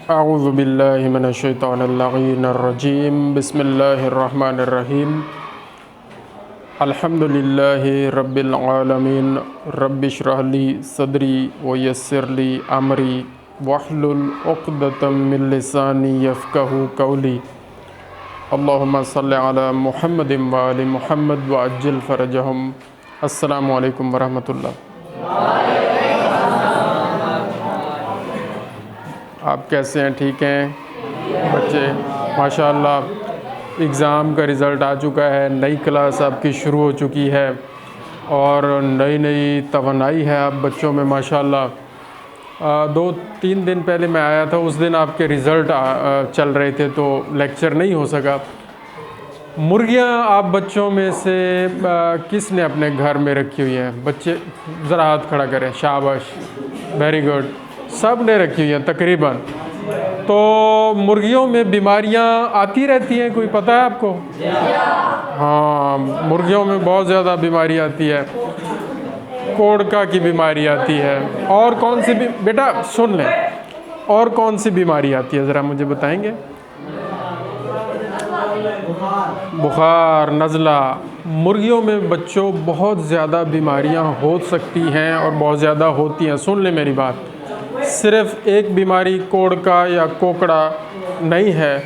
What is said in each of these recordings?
अऊज़ु बिल्लाहि मिनश्शैतानिर्रजीम बिस्मिल्लाहिर्रहमानिर्रहीम अल्हम्दुलिल्लाहि रब्बिल आलमीन रब्बिश्रह ली सदरी व यस्सिर ली अमरी वहलुल उक़दतम मिन लिसानी यफ़क़हू क़ौली अल्लाहुम्मा सल्लि अला मुहम्मदिन व आलि मुहम्मद व अज्जिल फ़रजहुम। अस्सलामु अलैकुम वरहमतुल्लाह। आप कैसे हैं? ठीक हैं बच्चे? माशाअल्लाह एग्ज़ाम का रिज़ल्ट आ चुका है, नई क्लास आपकी शुरू हो चुकी है और नई नई तवानाई है आप बच्चों में माशाअल्लाह। 2-3 दिन पहले मैं आया था, उस दिन आपके रिज़ल्ट चल रहे थे तो लेक्चर नहीं हो सका। मुर्गियाँ आप बच्चों में से किसने अपने घर में रखी हुई हैं? बच्चे ज़रा हाथ खड़ा करें। शाबाश, वेरी गुड, सब ने रखी हुई हैं तकरीबन। तो मुर्गियों में बीमारियां आती रहती हैं, कोई पता है आपको? हाँ, मुर्गियों में बहुत ज़्यादा बीमारी आती है। कोड़का की बीमारी आती है। और कौन सी भी बेटा सुन लें, और कौन सी बीमारी आती है ज़रा मुझे बताएंगे? बुखार, नज़ला। मुर्गियों में बच्चों बहुत ज़्यादा बीमारियां हो सकती हैं और बहुत ज़्यादा होती हैं। सुन ले मेरी बात, सिर्फ़ एक बीमारी कोड़का या कोकड़ा नहीं है।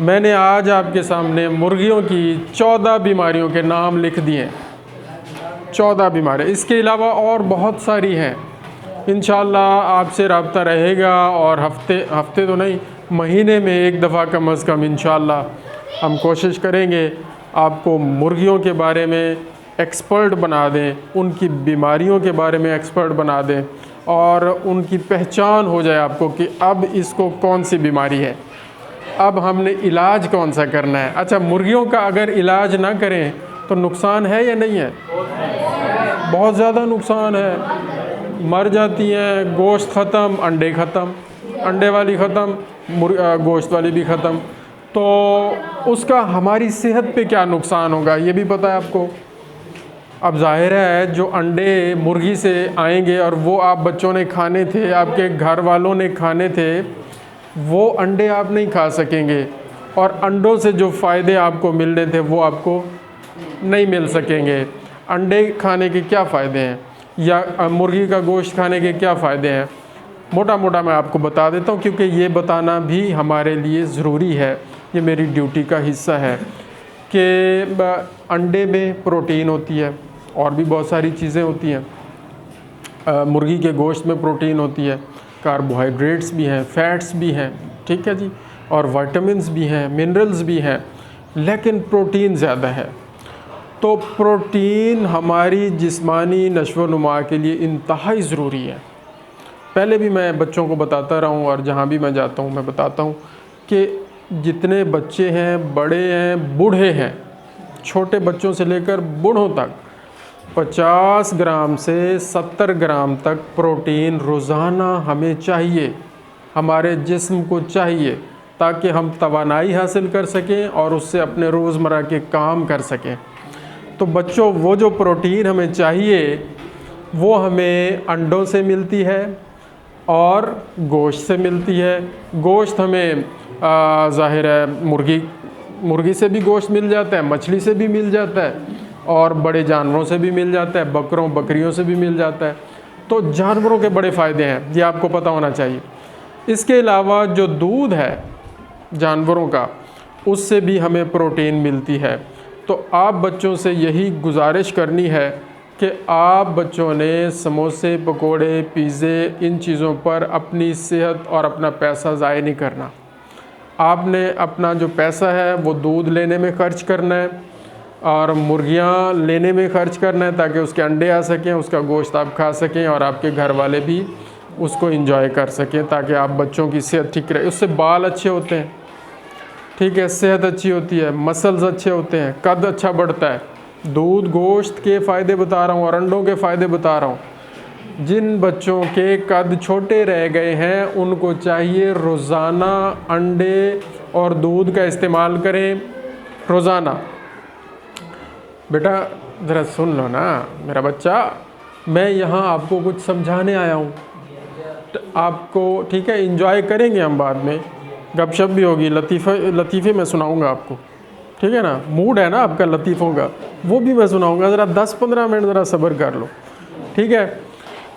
मैंने आज आपके सामने मुर्गियों की 14 बीमारियों के नाम लिख दिए। 14 बीमारियाँ, इसके अलावा और बहुत सारी हैं। इंशाअल्लाह आपसे रब्ता रहेगा और हफ्ते तो नहीं, महीने में एक दफ़ा कम अज़ कम इंशाअल्लाह हम कोशिश करेंगे आपको मुर्गियों के बारे में एक्सपर्ट बना दें, उनकी बीमारियों के बारे में एक्सपर्ट बना दें और उनकी पहचान हो जाए आपको कि अब इसको कौन सी बीमारी है, अब हमने इलाज कौन सा करना है। अच्छा, मुर्गियों का अगर इलाज ना करें तो नुकसान है या नहीं है? बहुत ज़्यादा नुकसान है, मर जाती हैं, गोश्त ख़त्म, अंडे ख़त्म, अंडे वाली ख़त्म, गोश्त वाली भी ख़त्म। तो उसका हमारी सेहत पे क्या नुकसान होगा ये भी पता है आपको। अब ज़ाहिर है जो अंडे मुर्गी से आएंगे और वो आप बच्चों ने खाने थे, आपके घर वालों ने खाने थे, वो अंडे आप नहीं खा सकेंगे और अंडों से जो फ़ायदे आपको मिलने थे वो आपको नहीं मिल सकेंगे। अंडे खाने के क्या फ़ायदे हैं या मुर्गी का गोश्त खाने के क्या फ़ायदे हैं, मोटा मोटा मैं आपको बता देता हूँ, क्योंकि ये बताना भी हमारे लिए ज़रूरी है, ये मेरी ड्यूटी का हिस्सा है कि अंडे में प्रोटीन होती है और भी बहुत सारी चीज़ें होती हैं। मुर्गी के गोश्त में प्रोटीन होती है, कार्बोहाइड्रेट्स भी हैं, फ़ैट्स भी हैं, ठीक है जी, और विटामिन्स भी हैं, मिनरल्स भी हैं, लेकिन प्रोटीन ज़्यादा है। तो प्रोटीन हमारी जिस्मानी नशो-नुमा के लिए इंतहाई ज़रूरी है। पहले भी मैं बच्चों को बताता रहा हूँ और जहाँ भी मैं जाता हूँ मैं बताता हूँ कि जितने बच्चे हैं, बड़े हैं, बूढ़े हैं, छोटे बच्चों से लेकर बूढ़ों तक 50 ग्राम से 70 ग्राम तक प्रोटीन रोज़ाना हमें चाहिए, हमारे जिस्म को चाहिए, ताकि हम तवानाई हासिल कर सकें और उससे अपने रोज़मर्रा के काम कर सकें। तो बच्चों, वो जो प्रोटीन हमें चाहिए वो हमें अंडों से मिलती है और गोश्त से मिलती है। गोश्त हमें ज़ाहिर है मुर्गी से भी गोश्त मिल जाता है, मछली से भी मिल जाता है और बड़े जानवरों से भी मिल जाता है, बकरों बकरियों से भी मिल जाता है। तो जानवरों के बड़े फ़ायदे हैं, ये आपको पता होना चाहिए। इसके अलावा जो दूध है जानवरों का, उससे भी हमें प्रोटीन मिलती है। तो आप बच्चों से यही गुजारिश करनी है कि आप बच्चों ने समोसे, पकोड़े, पिज़्ज़े, इन चीज़ों पर अपनी सेहत और अपना पैसा ज़ाया नहीं करना। आपने अपना जो पैसा है वो दूध लेने में ख़र्च करना है और मुर्गियाँ लेने में ख़र्च करना है, ताकि उसके अंडे आ सकें, उसका गोश्त आप खा सकें और आपके घर वाले भी उसको एंजॉय कर सकें, ताकि आप बच्चों की सेहत ठीक रहे। उससे बाल अच्छे होते हैं, ठीक है, सेहत अच्छी होती है, मसल्स अच्छे होते हैं, कद अच्छा बढ़ता है। दूध गोश्त के फ़ायदे बता रहा हूँ और अंडों के फ़ायदे बता रहा हूँ। जिन बच्चों के कद छोटे रह गए हैं उनको चाहिए रोज़ाना अंडे और दूध का इस्तेमाल करें रोज़ाना। बेटा ज़रा सुन लो ना मेरा बच्चा, मैं यहाँ आपको कुछ समझाने आया हूँ। आपको, ठीक है, एंजॉय करेंगे हम बाद में, गपशप भी होगी, लतीफ़े मैं सुनाऊंगा आपको, ठीक है ना। मूड है ना आपका लतीफ़ों का, वो भी मैं सुनाऊंगा। ज़रा 10-15 मिनट ज़रा सब्र कर लो, ठीक है।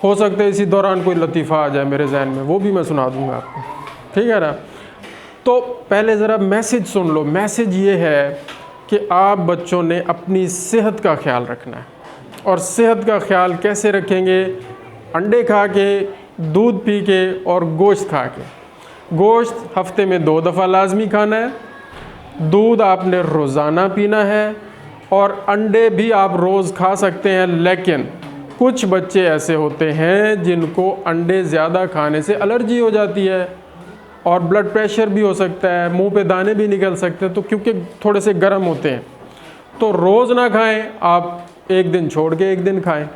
हो सकता है इसी दौरान कोई लतीफ़ा आ जाए मेरे जहन में, वो भी मैं सुना दूंगा आपको, ठीक है ना। तो पहले ज़रा मैसेज सुन लो। मैसेज ये है कि आप बच्चों ने अपनी सेहत का ख्याल रखना है। और सेहत का ख्याल कैसे रखेंगे? अंडे खा के, दूध पी के और गोश्त खा के। गोश्त हफ्ते में 2 दफ़ा लाजमी खाना है, दूध आपने रोज़ाना पीना है, और अंडे भी आप रोज़ खा सकते हैं। लेकिन कुछ बच्चे ऐसे होते हैं जिनको अंडे ज़्यादा खाने से एलर्जी हो जाती है, और ब्लड प्रेशर भी हो सकता है, मुंह पे दाने भी निकल सकते हैं, तो क्योंकि थोड़े से गर्म होते हैं। तो रोज़ ना खाएं, आप एक दिन छोड़ के एक दिन खाएं।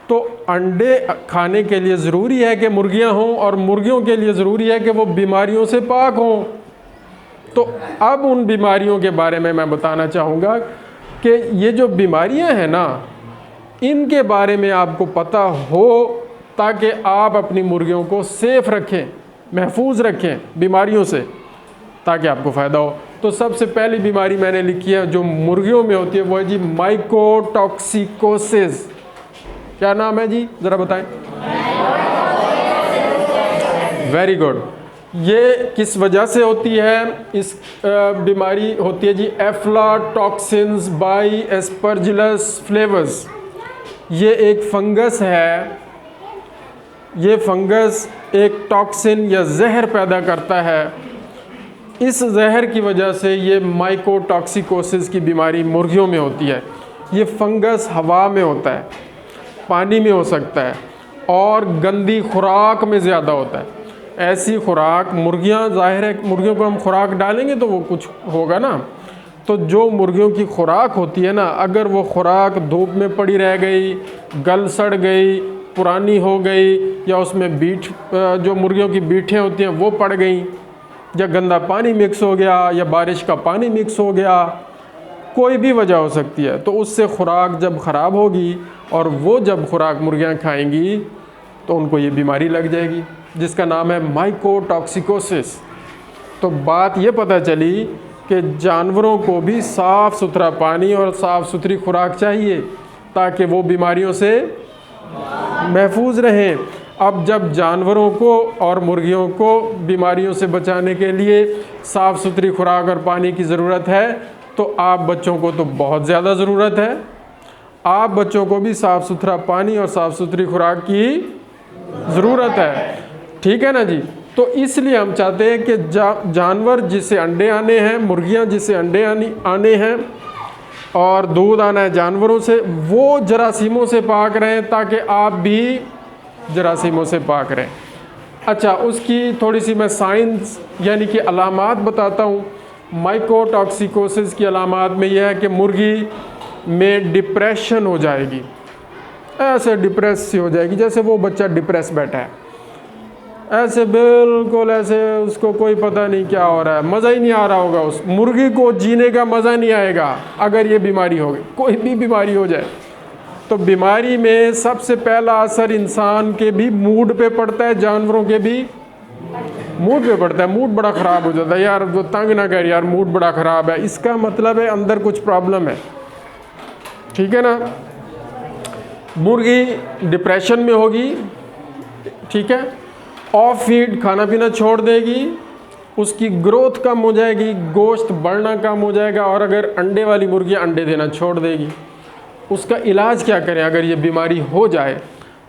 तो अंडे खाने के लिए ज़रूरी है कि मुर्गियां हों, और मुर्गियों के लिए ज़रूरी है कि वो बीमारियों से पाक हों। तो अब उन बीमारियों के बारे में मैं बताना चाहूँगा कि ये जो बीमारियां हैं ना, इनके बारे में आपको पता हो, ताकि आप अपनी मुर्गियों को सेफ़ रखें, महफूज रखें बीमारियों से, ताकि आपको फ़ायदा हो। तो सबसे पहली बीमारी मैंने लिखी है जो मुर्गियों में होती है, वो है जी माइकोटॉक्सिकोसिस। क्या नाम है जी, ज़रा बताएं। Very good. ये किस वजह से होती है? इस बीमारी होती है जी एफ्लाटॉक्सिन्स बाई एस्परजिलस फ्लेवर्स। ये एक फंगस है। ये फंगस एक टॉक्सिन या जहर पैदा करता है। इस जहर की वजह से ये माइकोटॉक्सिकोसिस की बीमारी मुर्गियों में होती है। ये फंगस हवा में होता है, पानी में हो सकता है, और गंदी खुराक में ज़्यादा होता है। ऐसी खुराक मुर्गियां, ज़ाहिर है मुर्गियों को हम खुराक डालेंगे तो वो कुछ होगा ना। तो जो मुर्गियों की खुराक होती है ना, अगर वो खुराक धूप में पड़ी रह गई, गल सड़ गई, पुरानी हो गई, या उसमें बीठ, जो मुर्गियों की बीठें होती हैं वो पड़ गई, या गंदा पानी मिक्स हो गया, या बारिश का पानी मिक्स हो गया, कोई भी वजह हो सकती है, तो उससे खुराक जब ख़राब होगी और वो जब खुराक मुर्गियां खाएंगी तो उनको ये बीमारी लग जाएगी, जिसका नाम है माइकोटॉक्सिकोसिस। तो बात ये पता चली कि जानवरों को भी साफ़ सुथरा पानी और साफ़ सुथरी खुराक चाहिए, ताकि वो बीमारियों से महफूज रहें। अब जब जानवरों को और मुर्गियों को बीमारियों से बचाने के लिए साफ़ सुथरी खुराक और पानी की ज़रूरत है, तो आप बच्चों को तो बहुत ज़्यादा ज़रूरत है। आप बच्चों को भी साफ़ सुथरा पानी और साफ़ सुथरी खुराक की ज़रूरत है, ठीक है ना जी। तो इसलिए हम चाहते हैं कि जानवर जिसे अंडे आने हैं, मुर्गियां जिसे अंडे आने हैं, और दूध आना है जानवरों से, वो जरासीमों से पाक रहें, ताकि आप भी जरासीमों से पाक रहें। अच्छा, उसकी थोड़ी सी मैं साइंस यानी कि अलामात बताता हूँ। माइकोटॉक्सिकोसिस की अलामात में यह है कि मुर्गी में डिप्रेशन हो जाएगी, ऐसे डिप्रेस सी हो जाएगी, जैसे वो बच्चा डिप्रेस बैठा है, ऐसे बिल्कुल ऐसे, उसको कोई पता नहीं क्या हो रहा है, मज़ा ही नहीं आ रहा होगा। उस मुर्गी को जीने का मज़ा नहीं आएगा अगर ये बीमारी हो गई, कोई भी बीमारी हो जाए। तो बीमारी में सबसे पहला असर इंसान के भी मूड पे पड़ता है, जानवरों के भी मूड पे पड़ता है। मूड बड़ा ख़राब हो जाता है, यार वो तंग ना कर यार, मूड बड़ा ख़राब है, इसका मतलब है अंदर कुछ प्रॉब्लम है, ठीक है ना। मुर्गी डिप्रेशन में होगी, ठीक है, ऑफ फीड, खाना पीना छोड़ देगी, उसकी ग्रोथ कम हो जाएगी, गोश्त बढ़ना कम हो जाएगा, और अगर अंडे वाली मुर्गी अंडे देना छोड़ देगी। उसका इलाज क्या करें अगर ये बीमारी हो जाए?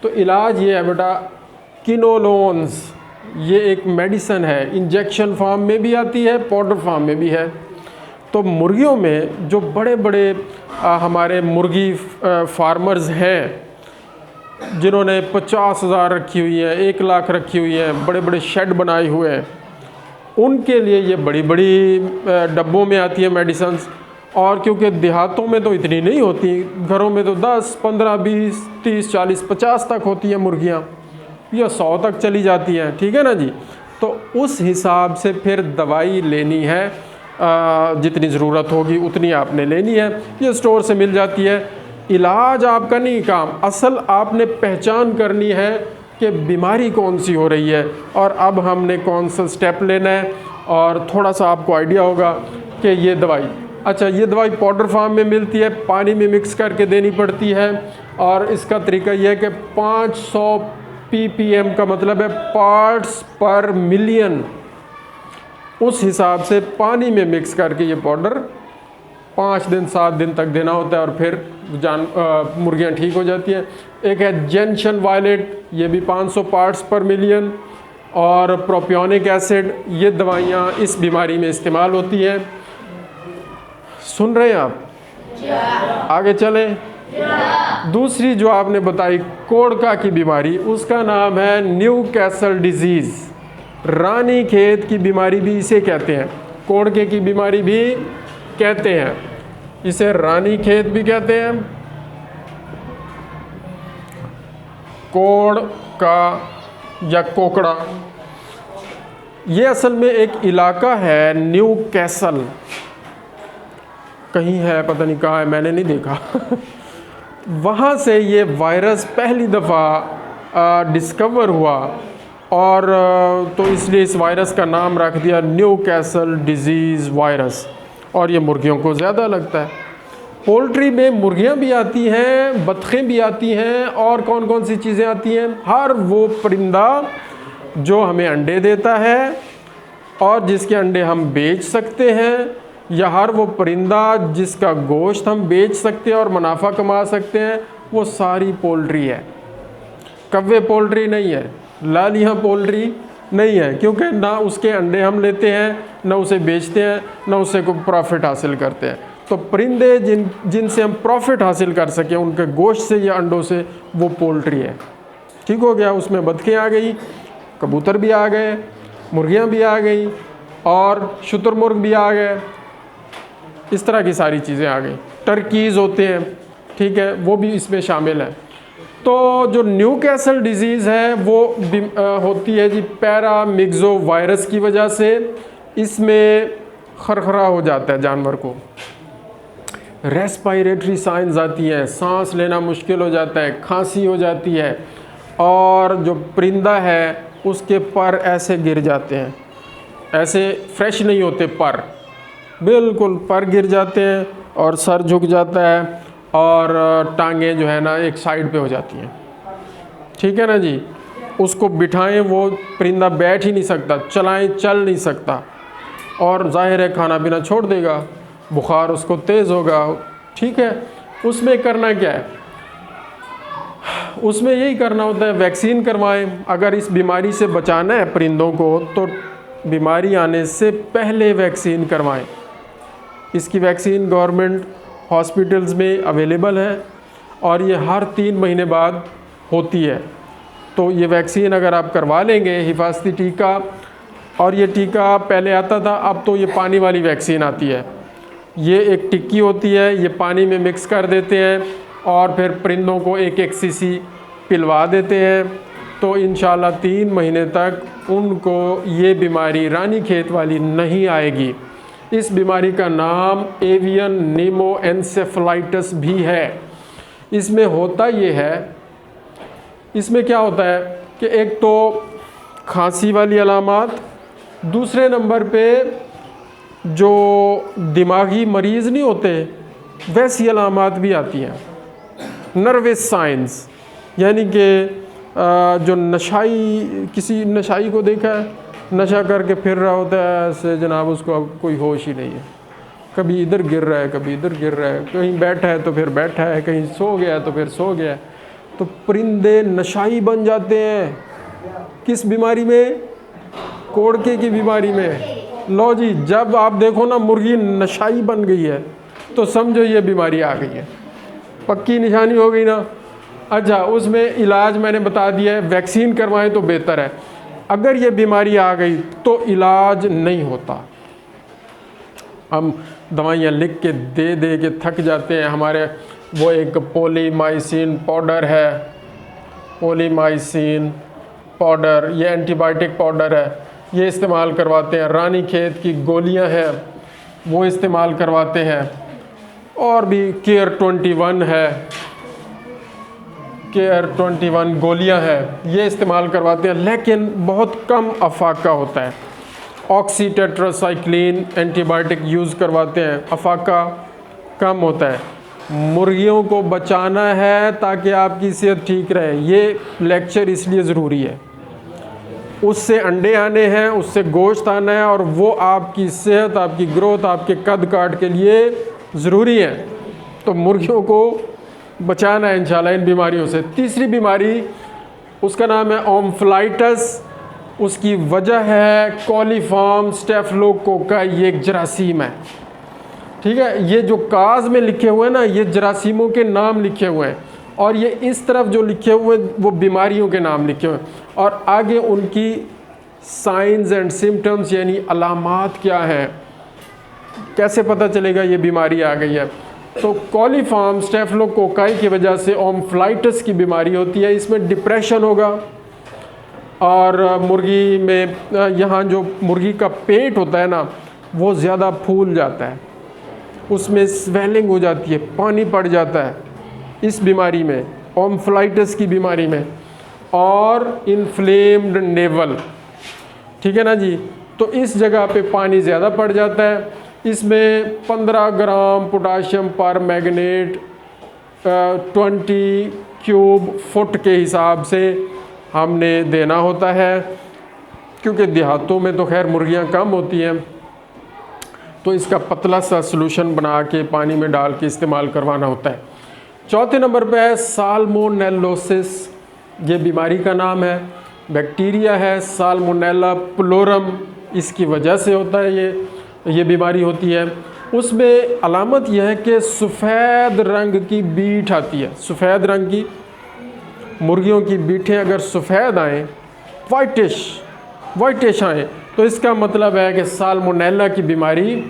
तो इलाज ये है बेटा, किनोलोन्स। ये एक मेडिसन है, इंजेक्शन फॉर्म में भी आती है, पाउडर फॉर्म में भी है। तो मुर्गियों में जो बड़े बड़े हमारे मुर्गी फार्मर्स हैं, जिन्होंने 50,000 रखी हुई है, 1 लाख रखी हुई है, बड़े बड़े शेड बनाए हुए हैं, उनके लिए ये बड़ी बड़ी डब्बों में आती है मेडिसन्स। और क्योंकि देहातों में तो इतनी नहीं होती, घरों में तो 10, 15, 20, 30, 40, 50 तक होती हैं मुर्गियाँ, या 100 तक चली जाती हैं, ठीक है ना जी। तो उस हिसाब से फिर दवाई लेनी है, जितनी ज़रूरत होगी उतनी आपने लेनी है, ये स्टोर से मिल जाती है। इलाज आपका नहीं काम, असल आपने पहचान करनी है कि बीमारी कौन सी हो रही है और अब हमने कौन सा स्टेप लेना है। और थोड़ा सा आपको आइडिया होगा कि ये दवाई, अच्छा ये दवाई पाउडर फॉर्म में मिलती है, पानी में मिक्स करके देनी पड़ती है। और इसका तरीका यह है कि 500 ppm का मतलब है पार्ट्स पर मिलियन, उस हिसाब से पानी में मिक्स करके ये पाउडर 5 दिन 7 दिन तक देना होता है और फिर मुर्गियाँ ठीक हो जाती हैं। एक है जेंशन वायलेट, ये भी 500 पार्ट्स पर मिलियन, और प्रोपियोनिक एसिड, ये दवाइयाँ इस बीमारी में इस्तेमाल होती हैं। सुन रहे हैं आप? आगे चलें। दूसरी जो आपने बताई कोड़का की बीमारी, उसका नाम है न्यूकैसल डिजीज़। रानी खेत की बीमारी भी इसे कहते हैं, कोड़के की बीमारी भी कहते हैं, इसे रानी खेत भी कहते हैं। कोड़ का या कोकड़ा, ये असल में एक इलाका है न्यूकैसल, कहीं है पता नहीं कहाँ है, मैंने नहीं देखा वहाँ से ये वायरस पहली दफ़ा डिस्कवर हुआ और तो इसलिए इस वायरस का नाम रख दिया न्यूकैसल डिजीज़ वायरस। और ये मुर्गियों को ज़्यादा लगता है। पोल्ट्री में मुर्गियाँ भी आती हैं, बतखें भी आती हैं, और कौन कौन सी चीज़ें आती हैं, हर वो परिंदा जो हमें अंडे देता है और जिसके अंडे हम बेच सकते हैं, या हर वो परिंदा जिसका गोश्त हम बेच सकते हैं और मुनाफा कमा सकते हैं, वो सारी पोल्ट्री है। कव्वे पोल्ट्री नहीं है, लालियाँ पोल्ट्री नहीं है, क्योंकि ना उसके अंडे हम लेते हैं, ना उसे बेचते हैं, ना उससे कोई प्रॉफिट हासिल करते हैं। तो परिंदे जिनसे हम प्रॉफिट हासिल कर सकें उनके गोश्त से या अंडों से, वो पोल्ट्री है। ठीक हो गया। उसमें बतखें आ गई, कबूतर भी आ गए, मुर्गियाँ भी आ गई और शुतुरमुर्ग भी आ गए, इस तरह की सारी चीज़ें आ गई। टर्कीज़ होते हैं, ठीक है, वो भी इसमें शामिल है। तो जो न्यूकैसल डिजीज़ है वो होती है जी पैरामिक्सो वायरस की वजह से। इसमें खरखरा हो जाता है जानवर को, रेस्पिरेटरी साइंस आती हैं, सांस लेना मुश्किल हो जाता है, खांसी हो जाती है, और जो परिंदा है उसके पर ऐसे गिर जाते हैं, ऐसे फ्रेश नहीं होते पर, बिल्कुल पर गिर जाते हैं और सर झुक जाता है और टांगें जो है ना एक साइड पे हो जाती हैं। ठीक है ना जी। उसको बिठाएं, वो परिंदा बैठ ही नहीं सकता, चलाएं चल नहीं सकता, और जाहिर है खाना पीना छोड़ देगा, बुखार उसको तेज़ होगा। ठीक है। उसमें करना क्या है, उसमें यही करना होता है वैक्सीन करवाएं। अगर इस बीमारी से बचाना है परिंदों को तो बीमारी आने से पहले वैक्सीन करवाएं। इसकी वैक्सीन गवर्नमेंट हॉस्पिटल्स में अवेलेबल है और ये हर 3 महीने बाद होती है। तो ये वैक्सीन अगर आप करवा लेंगे, हिफाजती टीका, और ये टीका पहले आता था, अब तो ये पानी वाली वैक्सीन आती है। ये एक टिक्की होती है, ये पानी में मिक्स कर देते हैं और फिर परिंदों को 1-1 सीसी पिलवा देते हैं। तो इंशाल्लाह 3 महीने तक उनको ये बीमारी रानी खेत वाली नहीं आएगी। इस बीमारी का नाम एवियन नीमोएन्सेफलाइटिस भी है। इसमें होता ये है, इसमें क्या होता है कि एक तो खांसी वाली अलामात, दूसरे नंबर पे जो दिमागी मरीज़ नहीं होते वैसी अलामात भी आती हैं। नर्वस साइंस, यानी कि जो नशाई, किसी नशाई को देखा है, नशा करके फिर रहा होता है ऐसे जनाब, उसको अब कोई होश ही नहीं है, कभी इधर गिर रहा है, कभी इधर गिर रहा है, कहीं बैठा है तो फिर बैठा है, कहीं सो गया तो फिर सो गया। तो परिंदे नशाई बन जाते हैं। किस बीमारी में? कोड़के की बीमारी में। लो जी, जब आप देखो ना मुर्गी नशाई बन गई है तो समझो ये बीमारी आ गई है, पक्की निशानी हो गई ना। अच्छा, उसमें इलाज मैंने बता दिया है, वैक्सीन करवाएं तो बेहतर है। अगर ये बीमारी आ गई तो इलाज नहीं होता, हम दवाइयाँ लिख के दे दे के थक जाते हैं। हमारे वो एक पोलीमाइसिन पाउडर है, पोलीमाइसिन पाउडर, ये एंटीबायोटिक पाउडर है, ये इस्तेमाल करवाते हैं। रानी खेत की गोलियां हैं वो इस्तेमाल करवाते हैं, और भी केयर 21 है, केयर 21 गोलियां हैं, ये इस्तेमाल करवाते हैं, लेकिन बहुत कम अफाका होता है। ऑक्सीटेट्रासाइक्लिन एंटीबायोटिक यूज़ करवाते हैं, अफाका कम होता है। मुर्गियों को बचाना है ताकि आपकी सेहत ठीक रहे, ये लेक्चर इसलिए ज़रूरी है। उससे अंडे आने हैं, उससे गोश्त आना है, और वो आपकी सेहत, आपकी ग्रोथ, आपके कद काट के लिए ज़रूरी है। तो मुर्गियों को बचाना है इंशाल्लाह इन बीमारियों से। तीसरी बीमारी उसका नाम है ओम्फलाइटिस। उसकी वजह है कॉलीफॉर्म स्टेफिलोकोकाई, ये एक जरासीम है। ठीक है, ये जो काज में लिखे हुए हैं ना, ये जरासीमों के नाम लिखे हुए हैं, और ये इस तरफ जो लिखे हुए वो बीमारियों के नाम लिखे हुए हैं, और आगे उनकी साइंस एंड सिम्टम्स यानी अलामात क्या हैं, कैसे पता चलेगा ये बीमारी आ गई है। तो कॉलीफॉर्म स्टेफिलोकोकाई की वजह से ओम्फलाइटिस की बीमारी होती है। इसमें डिप्रेशन होगा, और मुर्गी में यहाँ जो मुर्गी का पेट होता है ना, वो ज़्यादा फूल जाता है, उसमें स्वेलिंग हो जाती है, पानी पड़ जाता है इस बीमारी में, ओम्फलाइटिस की बीमारी में, और इन्फ्लेम्ड नेवल। ठीक है ना जी, तो इस जगह पे पानी ज़्यादा पड़ जाता है। इसमें 15 ग्राम पोटाशियम पर मैग्नेट 20 क्यूब फुट के हिसाब से हमने देना होता है, क्योंकि देहातों में तो खैर मुर्गियाँ कम होती हैं, तो इसका पतला सा सॉल्यूशन बना के पानी में डाल के इस्तेमाल करवाना होता है। चौथे नंबर पे है साल्मोनेलोसिस, ये बीमारी का नाम है, बैक्टीरिया है साल्मोनेला प्लोरम, इसकी वजह से होता है ये बीमारी होती है। उसमें अलामत यह है कि सफ़ेद रंग की बीट आती है, सफ़ेद रंग की मुर्गियों की बीटें अगर सफ़ेद आएँ, वाइटिश आएँ, तो इसका मतलब है कि साल्मोनेला की बीमारी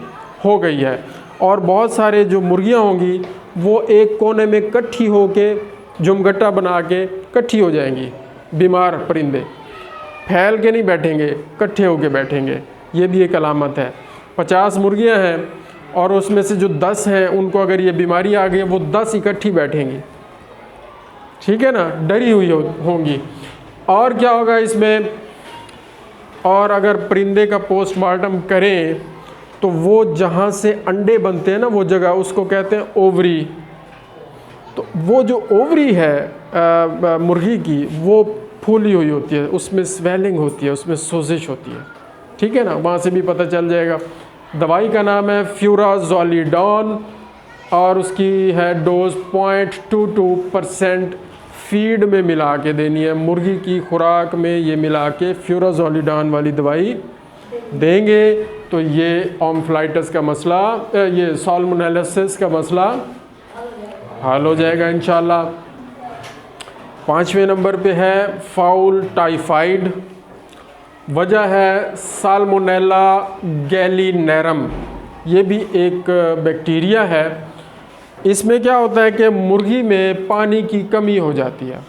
हो गई है। और बहुत सारे जो मुर्गियां होंगी वो एक कोने में इकट्ठी होके जुमगट्टा बना के इकट्ठी हो जाएंगी। बीमार परिंदे फैल के नहीं बैठेंगे, इकट्ठे होके बैठेंगे, ये भी एक अलामत है। 50 मुर्गियां हैं और उसमें से जो 10 हैं उनको अगर ये बीमारी आ गई, वो 10 इकट्ठी बैठेंगी, ठीक है ना, डरी हुई होंगी। और क्या होगा इसमें, और अगर परिंदे का पोस्टमार्टम करें तो वो जहाँ से अंडे बनते हैं ना, वो जगह उसको कहते हैं ओवरी। तो वो जो ओवरी है मुर्गी की, वो फूली हुई होती है, उसमें स्वेलिंग होती है, उसमें सोजिश होती है, ठीक है ना, वहाँ से भी पता चल जाएगा। दवाई का नाम है फ्यूराजोलिडॉन और उसकी है डोज 0.22% फीड में मिला के देनी है। मुर्गी की खुराक में ये मिला के फ्यूराजोलिडॉन वाली दवाई देंगे तो ये ओम्फलाइटिस का मसला, ये साल्मोनेलोसिस का मसला हल हो जाएगा इंशाल्लाह। 5वें नंबर पे है फाउल टाइफाइड। वजह है साल्मोनेला गैलिनेरम, ये भी एक बैक्टीरिया है। इसमें क्या होता है कि मुर्गी में पानी की कमी हो जाती है,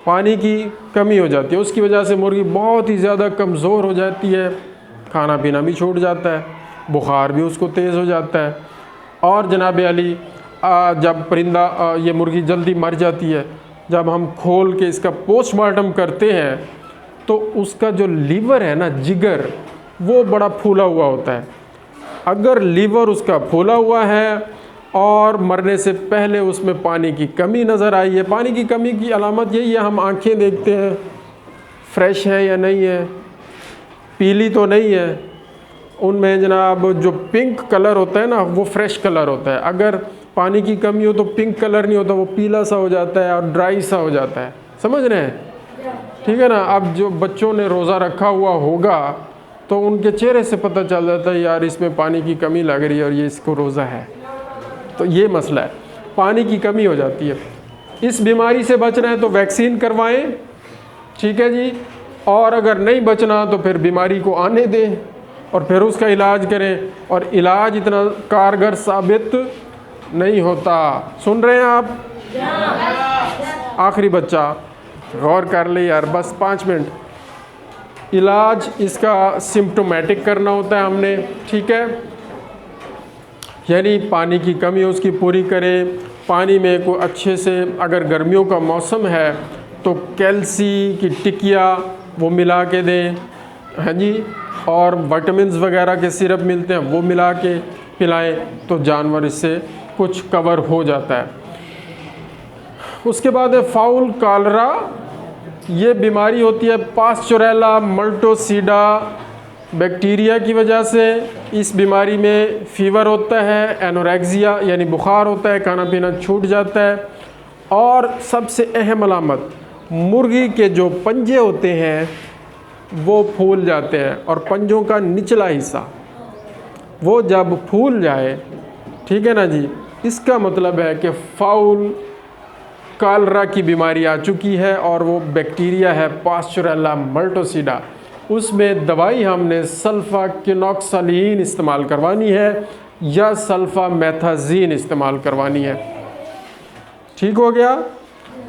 पानी की कमी हो जाती है, उसकी वजह से मुर्गी बहुत ही ज़्यादा कमज़ोर हो जाती है, खाना पीना भी छूट जाता है, बुखार भी उसको तेज़ हो जाता है। और जनाब अली जब परिंदा ये मुर्गी जल्दी मर जाती है, जब हम खोल के इसका पोस्टमार्टम करते हैं तो उसका जो लीवर है ना, जिगर, वो बड़ा फूला हुआ होता है। अगर लीवर उसका फूला हुआ है और मरने से पहले उसमें पानी की कमी नज़र आई है, पानी की कमी की अलामत यही है, हम आंखें देखते हैं फ्रेश है या नहीं है, पीली तो नहीं है, उनमें जनाब जो पिंक कलर होता है ना, वो फ्रेश कलर होता है। अगर पानी की कमी हो तो पिंक कलर नहीं होता, वो पीला सा हो जाता है और ड्राई सा हो जाता है, समझ रहे हैं, ठीक है ना। अब जो बच्चों ने रोज़ा रखा हुआ होगा तो उनके चेहरे से पता चल जाता है यार इसमें पानी की कमी लग रही है और ये इसको रोज़ा है, तो ये मसला है, पानी की कमी हो जाती है। इस बीमारी से बचना है तो वैक्सीन करवाएं, ठीक है जी, और अगर नहीं बचना तो फिर बीमारी को आने दें और फिर उसका इलाज करें, और इलाज इतना कारगर साबित नहीं होता। सुन रहे हैं आप? आखिरी बच्चा गौर कर ले यार, बस 5 मिनट। इलाज इसका सिम्प्टोमेटिक करना होता है हमने, ठीक है, यानी पानी की कमी उसकी पूरी करें, पानी में को अच्छे से, अगर गर्मियों का मौसम है तो कैल्सी की टिकिया वो मिला के दें, हाँ जी, और विटामिन्स वगैरह के सिरप मिलते हैं वो मिला के पिलाएं, तो जानवर इससे कुछ कवर हो जाता है। उसके बाद है फाउल कॉलरा। ये बीमारी होती है पास्चुरेला मल्टोसीडा बैक्टीरिया की वजह से। इस बीमारी में फ़ीवर होता है, एनोरेक्सिया यानी बुखार होता है, खाना पीना छूट जाता है, और सबसे अहम अलामत मुर्गी के जो पंजे होते हैं वो फूल जाते हैं, और पंजों का निचला हिस्सा वो जब फूल जाए, ठीक है ना जी, इसका मतलब है कि फाउल कॉलरा की बीमारी आ चुकी है, और वो बैक्टीरिया है पास्चुरेला मल्टोसीडा। उसमें दवाई हमने सल्फाकिनोक्सालीन इस्तेमाल करवानी है या सल्फामेथाजीन इस्तेमाल करवानी है। ठीक हो गया,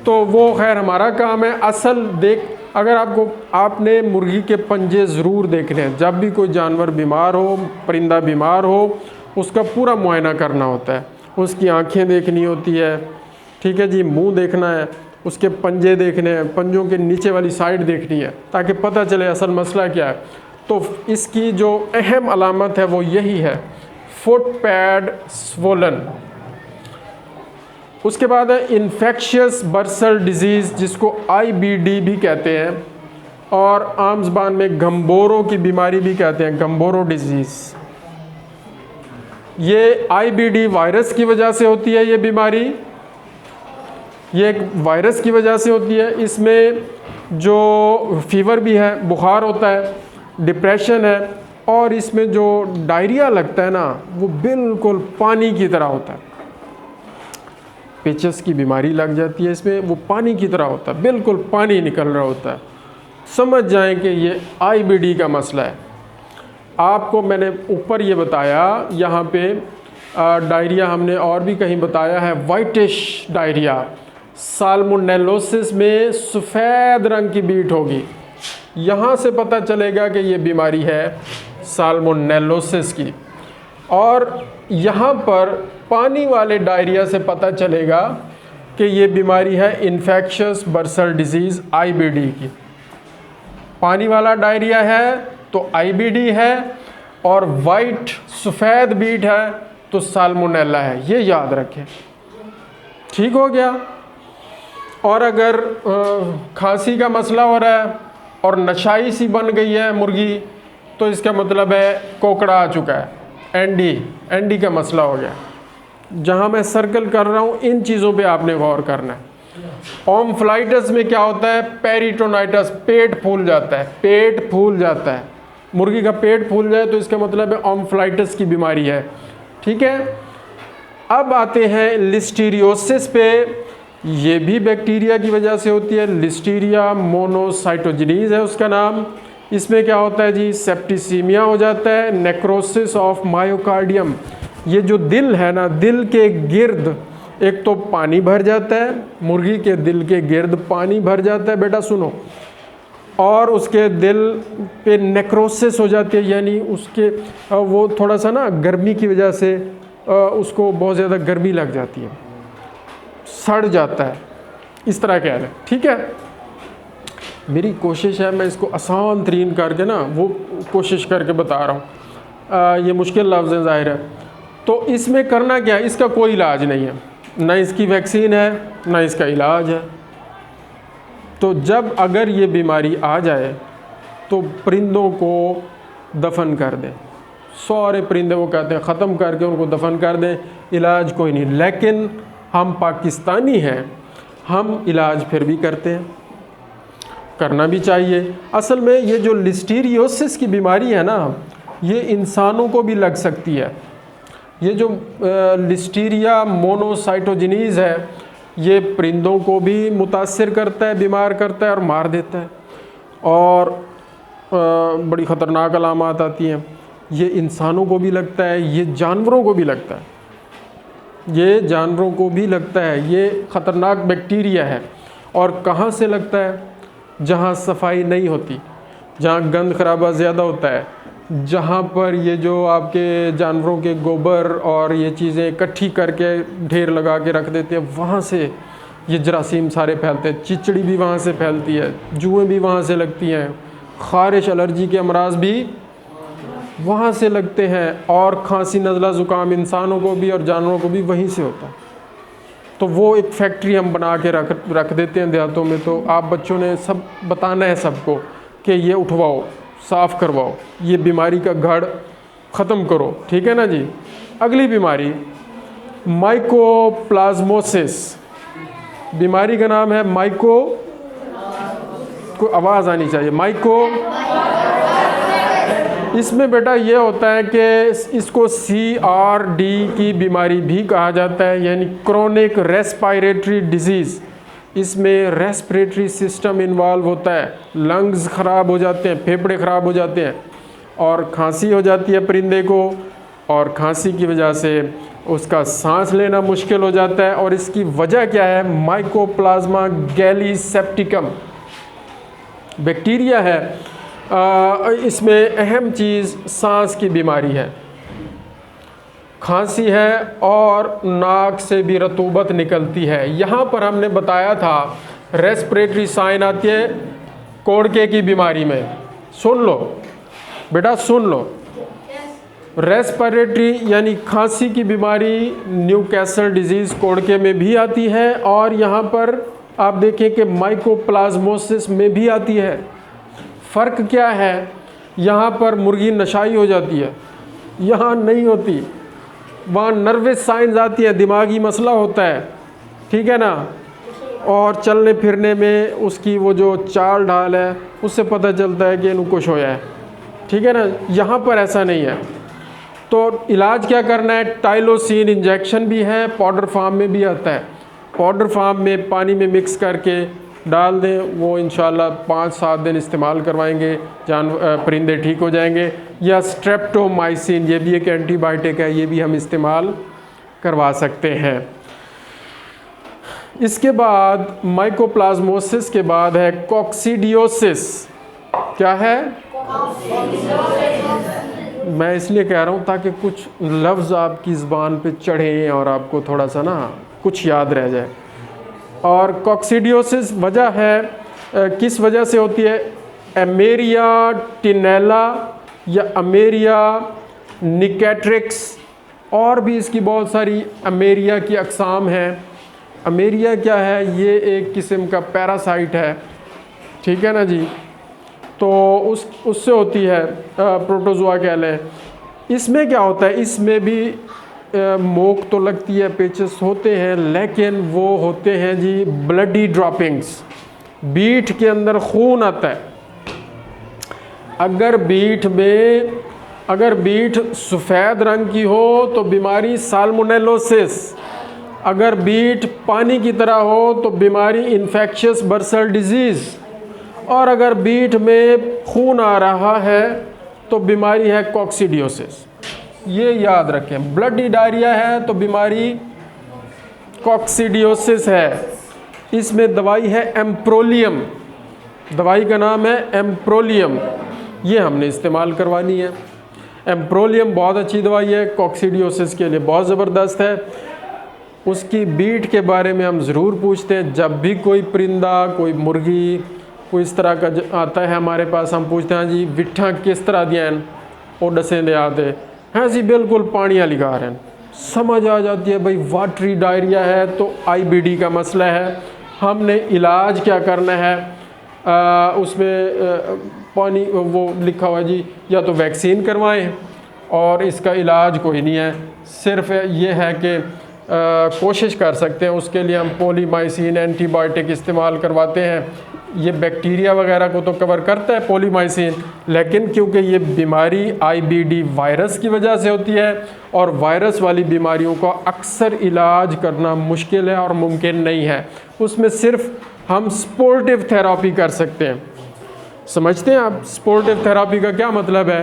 तो वो खैर हमारा काम है। असल अगर आपने मुर्गी के पंजे ज़रूर देखने हैं। जब भी कोई जानवर बीमार हो, परिंदा बीमार हो, उसका पूरा मुआयना करना होता है। उसकी आँखें देखनी होती है, ठीक है जी, मुंह देखना है, उसके पंजे देखने हैं, पंजों के नीचे वाली साइड देखनी है, ताकि पता चले असल मसला क्या है। तो इसकी जो अहम अलामत है वो यही है, फुट पैड स्वोलन। उसके बाद है इन्फेक्शियस बर्सल डिजीज़, जिसको IBD भी कहते हैं, और आम ज़बान में गम्बोरो की बीमारी भी कहते हैं, गम्बोरो डिजीज़। ये IBD वायरस की वजह से होती है। ये बीमारी ये एक वायरस की वजह से होती है। इसमें जो फीवर भी है, बुखार होता है, डिप्रेशन है, और इसमें जो डायरिया लगता है ना, वो बिल्कुल पानी की तरह होता है। पेचस की बीमारी लग जाती है इसमें, वो पानी की तरह होता है, बिल्कुल पानी निकल रहा होता है। समझ जाएं कि ये IBD का मसला है। आपको मैंने ऊपर ये बताया, यहाँ पे डायरिया हमने और भी कहीं बताया है, वाइटिश डायरिया। साल्मोनेलोसिस में सफ़ेद रंग की बीट होगी, यहाँ से पता चलेगा कि ये बीमारी है साल्मोनेलोसिस की। और यहाँ पर पानी वाले डायरिया से पता चलेगा कि ये बीमारी है इन्फेक्शियस बर्सल डिजीज़ IBD की। पानी वाला डायरिया है तो IBD है, और वाइट सफ़ेद बीट है तो साल्मोनेला है, ये याद रखें। ठीक हो गया। और अगर खांसी का मसला हो रहा है और नशाई सी बन गई है मुर्गी, तो इसका मतलब है कोकड़ा आ चुका है, एंडी का मसला हो गया। जहाँ मैं सर्कल कर रहा हूँ इन चीज़ों पे आपने गौर करना है। ओम्फलाइटिस में क्या होता है, पेरिटोनाइटिस, पेट फूल जाता है, पेट फूल जाता है। मुर्गी का पेट फूल जाए तो इसका मतलब है ओम्फलाइटिस की बीमारी है। ठीक है, अब आते हैं लिस्टीरियोसिस पे। ये भी बैक्टीरिया की वजह से होती है, लिस्टीरिया मोनोसाइटोजेनीज है उसका नाम। इसमें क्या होता है जी, सेप्टिसीमिया हो जाता है, नेक्रोसिस ऑफ मायोकार्डियम। ये जो दिल है ना, दिल के गिर्द एक तो पानी भर जाता है, मुर्गी के दिल के गिर्द पानी भर जाता है, बेटा सुनो, और उसके दिल पे नेक्रोसिस हो जाती है, यानी उसके वो थोड़ा सा ना गर्मी की वजह से उसको बहुत ज़्यादा गर्मी लग जाती है, सड़ जाता है, इस तरह का है। ठीक है, मेरी कोशिश है मैं इसको आसान तरीन करके ना वो कोशिश करके बता रहा हूँ। ये मुश्किल लफ्ज़ है ज़ाहिर है। तो इसमें करना क्या है, इसका कोई इलाज नहीं है, ना इसकी वैक्सीन है ना इसका इलाज है। तो जब अगर ये बीमारी आ जाए तो परिंदों को दफन कर दें, सारे परिंदे वो कहते हैं ख़त्म करके उनको दफन कर दें, इलाज कोई नहीं। लेकिन हम पाकिस्तानी हैं, हम इलाज फिर भी करते हैं, करना भी चाहिए। असल में ये जो लिस्टीरियोसिस की बीमारी है ना, ये इंसानों को भी लग सकती है। ये जो लिस्टीरिया मोनोसाइटोजेनीज है, ये परिंदों को भी मुतासिर करता है, बीमार करता है और मार देता है, और बड़ी ख़तरनाक अलामात आती हैं। ये इंसानों को भी लगता है, ये जानवरों को भी लगता है, ये जानवरों को भी लगता है। ये ख़तरनाक बैक्टीरिया है। और कहाँ से लगता है, जहाँ सफाई नहीं होती, जहाँ गंद खराबा ज़्यादा होता है, जहाँ पर ये जो आपके जानवरों के गोबर और ये चीज़ें इकट्ठी करके ढेर लगा के रख देते हैं, वहाँ से ये जरासीम सारे फैलते हैं। चिचड़ी भी वहाँ से फैलती है, जुएँ भी वहाँ से लगती हैं, ख़ारिश एलर्जी के अमराज भी वहाँ से लगते हैं, और खांसी नज़ला ज़ुकाम इंसानों को भी और जानवरों को भी वहीं से होता है। तो वो एक फैक्ट्री हम बना के रख देते हैं देहातों में। तो आप बच्चों ने सब बताना है सबको कि ये उठवाओ, साफ़ करवाओ, ये बीमारी का गढ़ ख़त्म करो, ठीक है ना जी। अगली बीमारी माइकोप्लाज्मोसिस, बीमारी का नाम है माइको, को आवाज़ आनी चाहिए, माइको। इसमें बेटा ये होता है कि इसको CRD की बीमारी भी कहा जाता है, यानी क्रोनिक रेस्पिरेटरी डिजीज़। इसमें रेस्पिरेटरी सिस्टम इन्वॉल्व होता है, लंग्स ख़राब हो जाते हैं, फेफड़े ख़राब हो जाते हैं, और खांसी हो जाती है परिंदे को, और खांसी की वजह से उसका सांस लेना मुश्किल हो जाता है। और इसकी वजह क्या है? माइकोप्लाज्मा गैलीसेप्टिकम बैक्टीरिया है। इसमें अहम चीज़ सांस की बीमारी है, खांसी है, और नाक से भी रतूबत निकलती है। यहाँ पर हमने बताया था रेस्पिरेटरी साइन आती है कोड़के की बीमारी में। सुन लो बेटा, सुन लो, रेस्पिरेटरी यानी खांसी की बीमारी न्यूकैसल डिजीज़ कोड़के में भी आती है, और यहाँ पर आप देखें कि माइकोप्लाज्मोसिस में भी आती है। फ़र्क क्या है? यहाँ पर मुर्गी नशाई हो जाती है, यहाँ नहीं होती। वहाँ नर्वस साइंस आती है, दिमागी मसला होता है, ठीक है ना, और चलने फिरने में उसकी वो जो चाल ढाल है उससे पता चलता है कि इन्हें कुछ होया है, ठीक है ना। यहाँ पर ऐसा नहीं है। तो इलाज क्या करना है? टाइलोसिन इंजेक्शन भी है, पाउडर फार्म में भी आता है। पाउडर फार्म में पानी में मिक्स करके डाल दें, वो इंशाल्लाह 5-7 दिन इस्तेमाल करवाएंगे, परिंदे ठीक हो जाएंगे। या स्ट्रेप्टोमाइसिन, ये भी एक एंटीबायोटिक है, ये भी हम इस्तेमाल करवा सकते हैं। इसके बाद माइकोप्लाज्मोसिस के बाद है कॉक्सीडियोसिस। क्या है? मैं इसलिए कह रहा हूँ ताकि कुछ लफ्ज़ आपकी ज़ुबान पे चढ़ें और आपको थोड़ा सा ना कुछ याद रह जाए। और कॉक्सीडियोसिस वजह है किस वजह से होती है? एमेरिया टिनेला या अमेरिया निकेट्रिक्स, और भी इसकी बहुत सारी अमेरिया की अक़साम हैं। अमेरिया क्या है? ये एक किस्म का पैरासाइट है, ठीक है ना जी। तो उससे होती है, प्रोटोजोआ कह लें। इसमें क्या होता है? इसमें भी मोक तो लगती है, पेचेस होते हैं, लेकिन वो होते हैं जी ब्लडी ड्रॉपिंग्स, बीठ के अंदर खून आता है। अगर बीठ सफ़ेद रंग की हो तो बीमारी साल्मोनेलोसिस, अगर बीठ पानी की तरह हो तो बीमारी इन्फेक्शियस बर्सल डिजीज़, और अगर बीठ में खून आ रहा है तो बीमारी है कॉक्सीडियोसिस। ये याद रखें, ब्लडी डायरिया है तो बीमारी कॉक्सीडियोसिस है। इसमें दवाई है एम्प्रोलियम, दवाई का नाम है एम्प्रोलियम, ये हमने इस्तेमाल करवानी है। एम्प्रोलियम बहुत अच्छी दवाई है, कॉक्सीडियोसिस के लिए बहुत ज़बरदस्त है। उसकी बीट के बारे में हम ज़रूर पूछते हैं, जब भी कोई परिंदा, कोई मुर्गी, कोई इस तरह का आता है हमारे पास, हम पूछते हैं जी विठा किस तरह दिया वो डसें दे आते हैं जी, बिल्कुल पानी वाली गा रहे हैं। समझ आ जाती है भाई वाटरी डायरिया है तो IBD का मसला है। हमने इलाज क्या करना है? उसमें पानी वो लिखा हुआ जी, या तो वैक्सीन करवाएं, और इसका इलाज कोई नहीं है, सिर्फ ये है कि कोशिश कर सकते हैं। उसके लिए हम पोलीमाइसिन एंटीबायोटिक इस्तेमाल करवाते हैं। ये बैक्टीरिया वगैरह को तो कवर करता है पोलीमाइसिन, लेकिन क्योंकि ये बीमारी IBD वायरस की वजह से होती है, और वायरस वाली बीमारियों का अक्सर इलाज करना मुश्किल है और मुमकिन नहीं है। उसमें सिर्फ हम सपोर्टिव थेरापी कर सकते हैं। समझते हैं आप सपोर्टिव थेरापी का क्या मतलब है?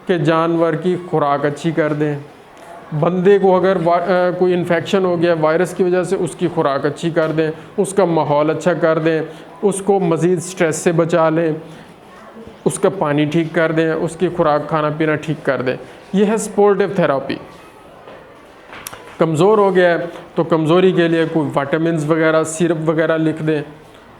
कि जानवर की खुराक अच्छी कर दें, बंदे को अगर कोई इन्फेक्शन हो गया वायरस की वजह से, उसकी खुराक अच्छी कर दें, उसका माहौल अच्छा कर दें, उसको मज़ीद स्ट्रेस से बचा लें, उसका पानी ठीक कर दें, उसकी खुराक खाना पीना ठीक कर दें। ये है सपोर्टिव थेरेपी। कमज़ोर हो गया है तो कमज़ोरी के लिए कोई विटामिन्स वगैरह सिरप वगैरह लिख दें,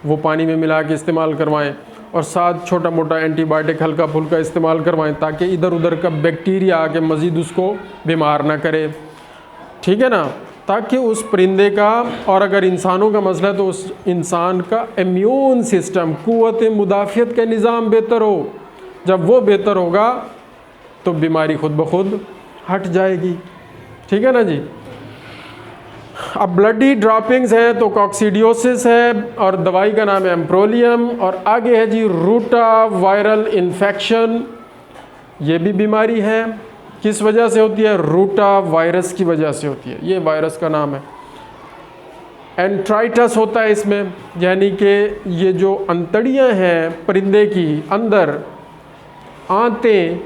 वो पानी में मिला के इस्तेमाल करवाएं, और साथ छोटा मोटा एंटीबायोटिक हल्का फुल्का इस्तेमाल करवाएं ताकि इधर उधर का बैक्टीरिया आके मज़ीद उसको बीमार ना करे, ठीक है ना, ताकि उस परिंदे का, और अगर इंसानों का मसला है तो उस इंसान का इम्यून सिस्टम, क़ुव्वत मुदाफ़ियत का निज़ाम बेहतर हो। जब वो बेहतर होगा तो बीमारी खुद ब खुद हट जाएगी, ठीक है ना जी। अब ब्लडी ड्रॉपिंग्स हैं तो कॉक्सीडियोसिस है, और दवाई का नाम है एम्प्रोलियम, और आगे है जी रूटा वायरल इन्फेक्शन। ये भी बीमारी है, किस वजह से होती है? रूटा वायरस की वजह से होती है, ये वायरस का नाम है। एंट्राइटस होता है इसमें, यानी कि ये जो अंतड़ियां हैं परिंदे की अंदर, आंतें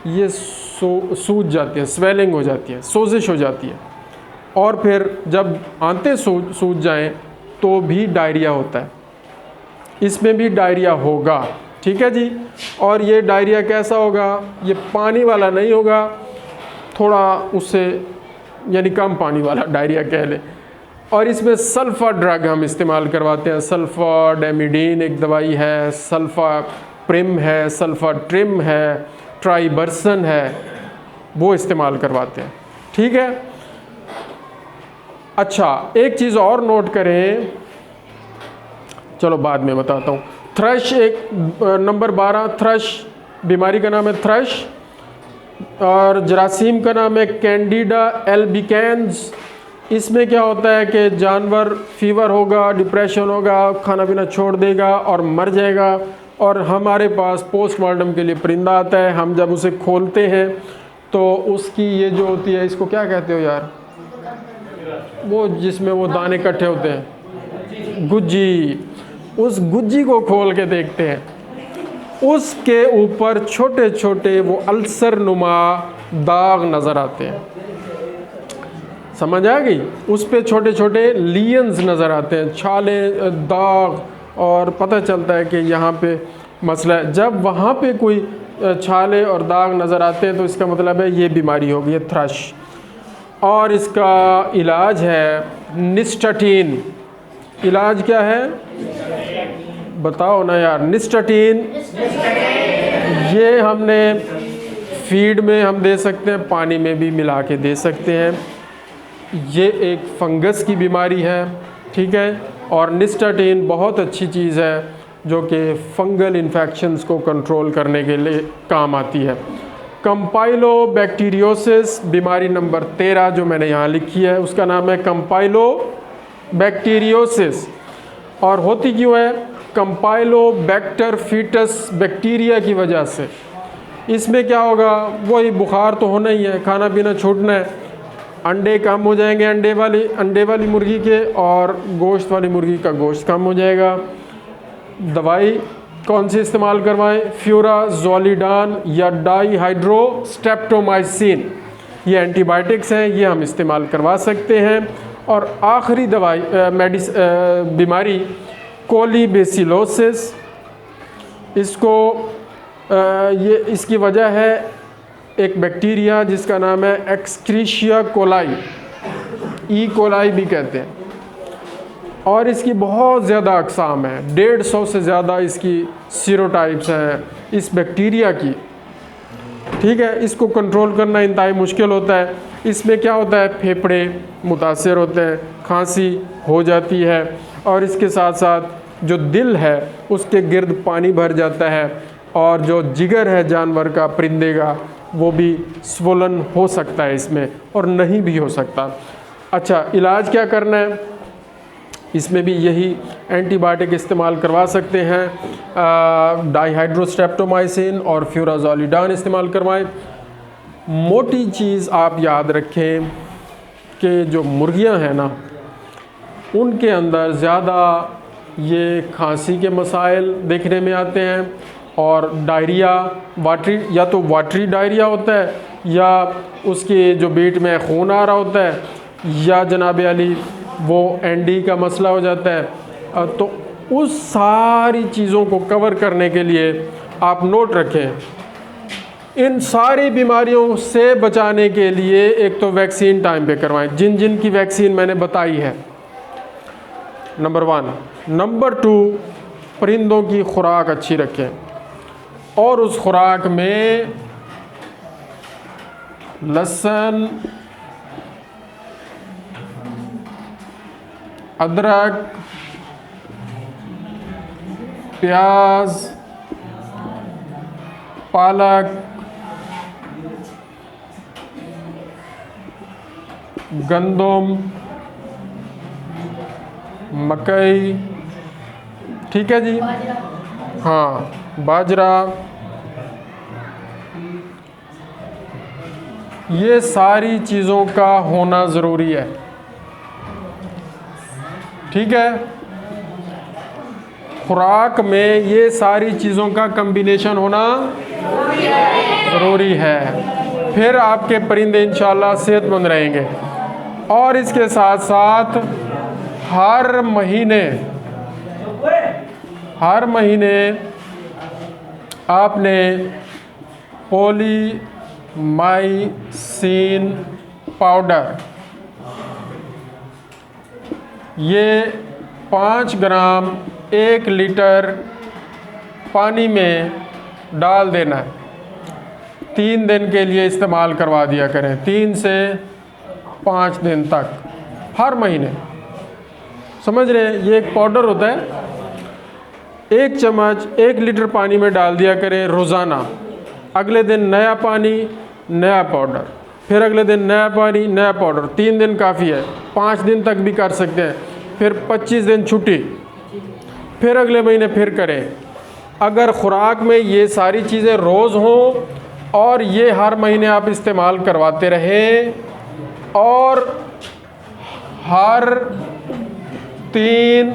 ये सूज जाती है, स्वेलिंग हो जाती है, सोजिश हो जाती है, और फिर जब आंतें सूज जाएं तो भी डायरिया होता है। इसमें भी डायरिया होगा, ठीक है जी। और ये डायरिया कैसा होगा? ये पानी वाला नहीं होगा, थोड़ा उससे यानी कम पानी वाला डायरिया कह लें। और इसमें सल्फा ड्रग हम इस्तेमाल करवाते हैं। सल्फा डेमिडीन एक दवाई है, सल्फा प्रिम है, सल्फा ट्रिम है, ट्राइबर्सन है, वो इस्तेमाल करवाते हैं, ठीक है। अच्छा, एक चीज़ और नोट करें, चलो बाद में बताता हूँ। थ्रश एक नंबर 12, थ्रश बीमारी का नाम है थ्रश, और जरासीम का नाम है कैंडिडा एल्बिकेंस। इसमें क्या होता है कि जानवर फीवर होगा, डिप्रेशन होगा, खाना पीना छोड़ देगा और मर जाएगा, और हमारे पास पोस्टमार्टम के लिए परिंदा आता है। हम जब उसे खोलते हैं तो उसकी ये जो होती है, इसको क्या कहते हो यार, वो जिसमें वो दाने इकट्ठे होते हैं, गुज्जी। उस गुज्जी को खोल के देखते हैं, उसके ऊपर छोटे छोटे वो अल्सर नुमा दाग नज़र आते हैं, समझ आ गई? उस पे छोटे छोटे लीयंस नज़र आते हैं, छाले, दाग, और पता चलता है कि यहाँ पे मसला है। जब वहाँ पे कोई छाले और दाग नज़र आते हैं तो इसका मतलब है ये बीमारी होगी, ये थ्रश। और इसका इलाज है निस्टाटीन। इलाज क्या है बताओ ना यार? निस्टाटीन। ये हमने फीड में हम दे सकते हैं, पानी में भी मिला के दे सकते हैं। ये एक फंगस की बीमारी है, ठीक है। और निस्टाटीन बहुत अच्छी चीज़ है जो कि फंगल इन्फेक्शंस को कंट्रोल करने के लिए काम आती है। कंपाइलोबैक्टीरियोसिस बीमारी नंबर 13 जो मैंने यहाँ लिखी है, उसका नाम है कंपाइलोबैक्टीरियोसिस। और होती क्यों है? कंपाइलोबैक्टर फीटस बैक्टीरिया की वजह से। इसमें क्या होगा? वही बुखार तो होना ही है, खाना पीना छूटना है, अंडे कम हो जाएंगे अंडे वाली मुर्गी के, और गोश्त वाली मुर्गी का गोश्त कम हो जाएगा। दवाई कौन सी इस्तेमाल करवाएं? फ्यूराजोलिडान या डाईहाइड्रोस्ट्रेप्टोमाइसिन, ये एंटीबायोटिक्स हैं, ये हम इस्तेमाल करवा सकते हैं। और आखिरी दवाई बीमारी कोलीबेसिलोसिस। इसको ये इसकी वजह है एक बैक्टीरिया जिसका नाम है एक्सक्रीशिया कोलाई, ई कोलाई भी कहते हैं, और इसकी बहुत ज़्यादा अक़साम है, 150 से ज़्यादा इसकी सीरोटाइप्स हैं इस बैक्टीरिया की, ठीक है। इसको कंट्रोल करना इंतहाई मुश्किल होता है। इसमें क्या होता है? फेफड़े मुतासर होते हैं, खांसी हो जाती है, और इसके साथ साथ जो दिल है उसके गिर्द पानी भर जाता है, और जो जिगर है जानवर का, परिंदे का, वो भी स्वोलन हो सकता है इसमें, और नहीं भी हो सकता। अच्छा, इलाज क्या करना है? इसमें भी यही एंटीबायोटिक इस्तेमाल करवा सकते हैं, डाईहाइड्रोस्ट्रेप्टोमाइसिन और फ्यूराजोलिडान इस्तेमाल करवाएं। मोटी चीज़ आप याद रखें कि जो मुर्गियां हैं ना, उनके अंदर ज़्यादा ये खांसी के मसाइल देखने में आते हैं, और डायरिया, वाटरी, या तो वाटरी डायरिया होता है, या उसके जो पेट में खून आ रहा होता है, या जनाब अली वो एंडी का मसला हो जाता है। तो उस सारी चीज़ों को कवर करने के लिए आप नोट रखें। इन सारी बीमारियों से बचाने के लिए एक तो वैक्सीन टाइम पे करवाएं, जिन जिन की वैक्सीन मैंने बताई है, नंबर 1। नंबर 2, परिंदों की खुराक अच्छी रखें और उस खुराक में लहसुन, अदरक, प्याज, पालक, गंदम, मकई, ठीक है जी, हाँ, बाजरा, ये सारी चीज़ों का होना ज़रूरी है, ठीक है। खुराक में ये सारी चीज़ों का कम्बिनेशन होना ज़रूरी है, फिर आपके परिंदे इंशाल्लाह सेहतमंद रहेंगे। और इसके साथ साथ हर महीने आपने पॉलीमाइसिन पाउडर ये 5 ग्राम 1 लीटर पानी में डाल देना है, 3 दिन के लिए इस्तेमाल करवा दिया करें, 3 से 5 दिन तक हर महीने, समझ रहे हैं। ये एक पाउडर होता है, 1 चम्मच 1 लीटर पानी में डाल दिया करें रोज़ाना। अगले दिन नया पानी, नया पाउडर, फिर अगले दिन नया पानी, नया पाउडर, 3 दिन काफ़ी है, 5 दिन तक भी कर सकते हैं, फिर 25 दिन छुट्टी, फिर अगले महीने फिर करें। अगर खुराक में ये सारी चीज़ें रोज़ हों और ये हर महीने आप इस्तेमाल करवाते रहें और हर 3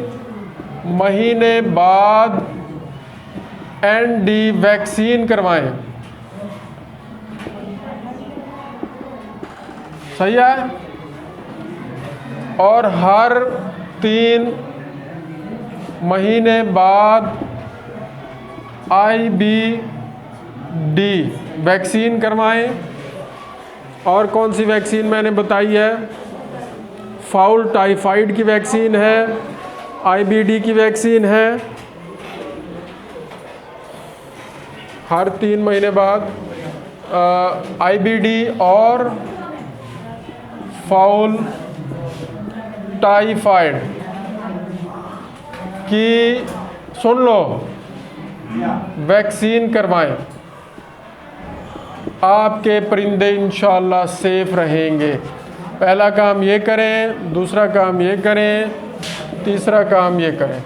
महीने बाद एनडी वैक्सीन करवाएं, सही है। और हर 3 महीने बाद IBD वैक्सीन करवाएं। और कौन सी वैक्सीन मैंने बताई है? फाउल टाइफाइड की वैक्सीन है, IBD की वैक्सीन है। हर 3 महीने बाद IBD और फाउल टाइफाइड की, सुन लो, वैक्सीन करवाएं। आपके परिंदे इंशाल्लाह सेफ रहेंगे। पहला काम ये करें, दूसरा काम ये करें, तीसरा काम ये करें,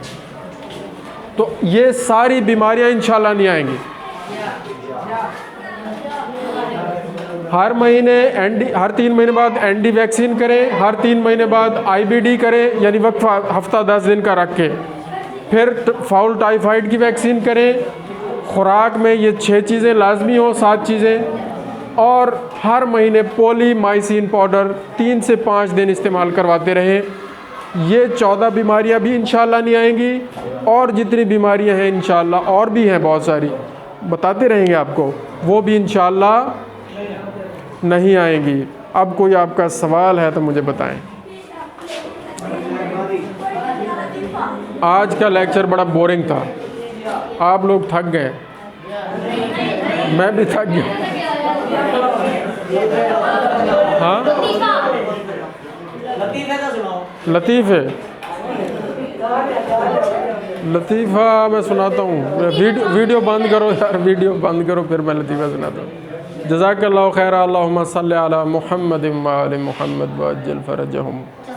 तो ये सारी बीमारियां इंशाल्लाह नहीं आएंगी। हर महीने हर 3 महीने बाद एनडी वैक्सीन करें, हर 3 महीने बाद IBD करें, यानी वक्फा हफ्ता 10 दिन का रख के, फिर फाउल टाइफाइड की वैक्सीन करें। खुराक में ये 6 चीज़ें लाजमी हो, 7 चीज़ें, और हर महीने पॉलीमाइसिन पाउडर 3 से 5 दिन इस्तेमाल करवाते रहें। ये 14 बीमारियां भी इंशाल्लाह नहीं आएंगी, और जितनी बीमारियां हैं इंशाल्लाह और भी हैं बहुत सारी, बताते रहेंगे आपको, वो भी इंशाल्लाह नहीं आएंगी। अब कोई आपका सवाल है तो मुझे बताएं। आज का लेक्चर बड़ा बोरिंग था, आप लोग थक गए, मैं भी थक गया। हाँ, लतीफ़े, लतीफ़ा मैं सुनाता हूँ। वीडियो बंद करो यार, वीडियो बंद करो, फिर मैं लतीफ़ा सुनाता हूँ। जज़ाकल्लाहु खैरा, अल्लाहुम्मा सल्लि अला मुहम्मद व आलि मुहम्मद व अज्जिल फ़रजहुम।